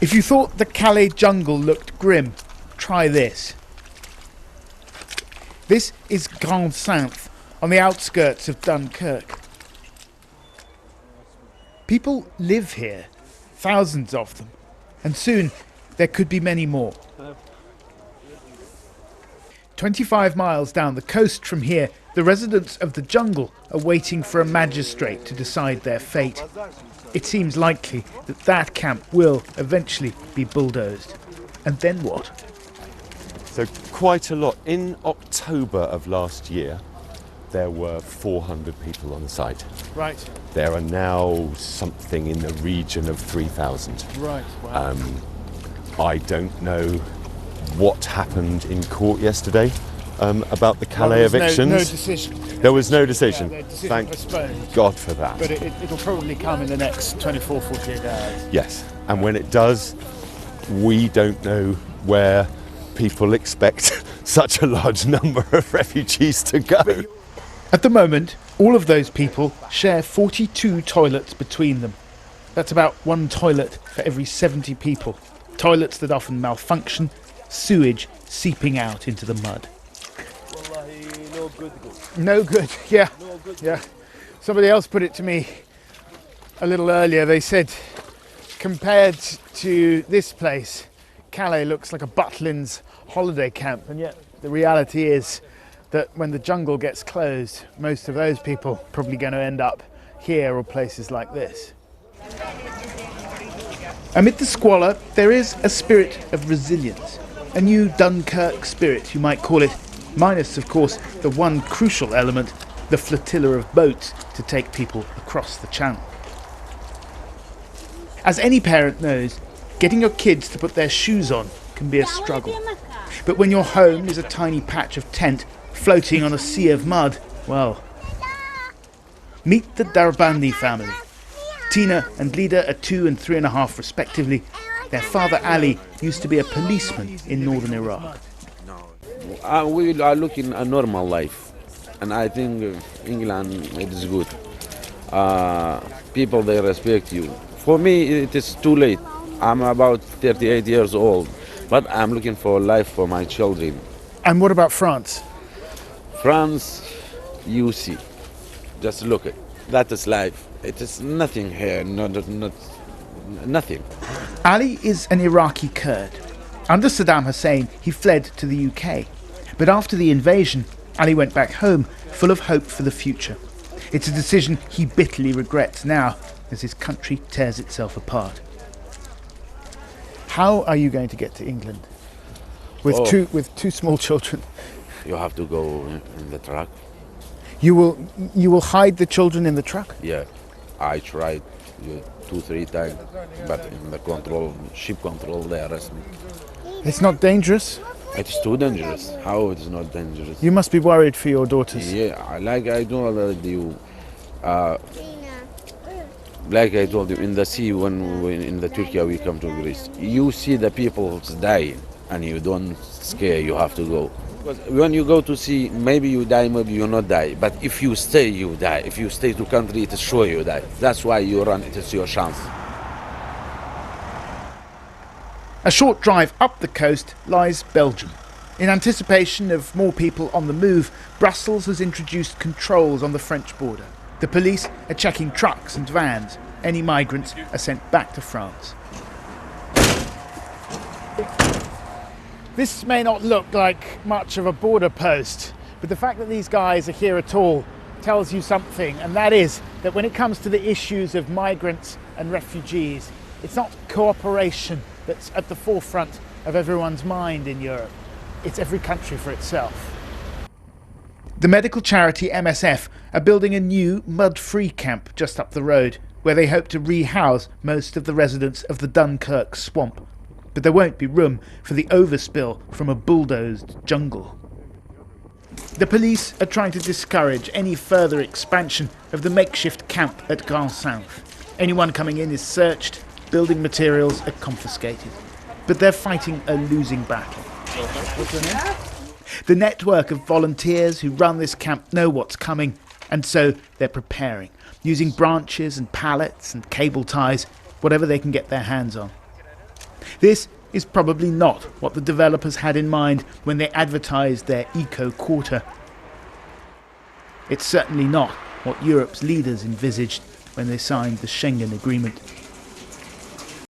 If you thought the Calais jungle looked grim, try this. This is Grand Sainth, on the outskirts of Dunkirk. People live here, thousands of them, and soon there could be many more. 25 miles down the coast from here, the residents of the jungle are waiting for a magistrate to decide their fate. It seems likely that that camp will eventually be bulldozed. And then what? So quite a lot. In October of last year, there were 400 people on the site. Right. There are now something in the region of 3,000. Right, wow. I don't know what happened in court yesterday about the Calais evictions. No decision. There was no decision. Yeah, decision Thank postponed. God for that. But it'll probably come in the next 24, 48 hours. Yes, and when it does, we don't know where people expect such a large number of refugees to go. At the moment, all of those people share 42 toilets between them. That's about one toilet for every 70 people. Toilets that often malfunction, sewage seeping out into the mud. No good, yeah. Yeah. Somebody else put it to me a little earlier. They said, compared to this place, Calais looks like a Butlins holiday camp, and yet the reality is that when the jungle gets closed, most of those people are probably going to end up here or places like this. Amid the squalor, there is a spirit of resilience, a new Dunkirk spirit, you might call it, minus, of course, the one crucial element, the flotilla of boats to take people across the channel. As any parent knows, getting your kids to put their shoes on can be a struggle. But when your home is a tiny patch of tent floating on a sea of mud, well, meet the Darbandi family. Tina and Lida are 2 and 3.5 respectively. Their father Ali used to be a policeman in northern Iraq. We are looking a normal life, and I think England it is good. People they respect you. For me, it is too late. I'm about 38 years old, but I'm looking for a life for my children. And what about France? France, you see, just look at that is life. It is nothing here, nothing. Ali is an Iraqi Kurd. Under Saddam Hussein, he fled to the UK. But after the invasion, Ali went back home, full of hope for the future. It's a decision he bitterly regrets now, as his country tears itself apart. How are you going to get to England with two small children? You have to go in the truck. You will hide the children in the truck? Yeah, I tried 2-3 times, but in the ship control, they arrest me. It's not dangerous? It's too dangerous. How it is not dangerous? You must be worried for your daughters. Yeah, like I told you, in the sea when in the Turkey we come to Greece, you see the people dying, and you don't scare. You have to go. Because when you go to sea, maybe you die, maybe you not die. But if you stay, you die. If you stay to country, it is sure you die. That's why you run. It is your chance. A short drive up the coast lies Belgium. In anticipation of more people on the move, Brussels has introduced controls on the French border. The police are checking trucks and vans. Any migrants are sent back to France. This may not look like much of a border post, but the fact that these guys are here at all tells you something, and that is that when it comes to the issues of migrants and refugees, it's not cooperation that's at the forefront of everyone's mind in Europe. It's every country for itself. The medical charity MSF are building a new mud-free camp just up the road, where they hope to rehouse most of the residents of the Dunkirk swamp. But there won't be room for the overspill from a bulldozed jungle. The police are trying to discourage any further expansion of the makeshift camp at Grand Sainth. Anyone coming in is searched, building materials are confiscated. But they're fighting a losing battle. What's your name? The network of volunteers who run this camp know what's coming, and so they're preparing, using branches and pallets and cable ties, whatever they can get their hands on. This is probably not what the developers had in mind when they advertised their eco-quarter. It's certainly not what Europe's leaders envisaged when they signed the Schengen Agreement.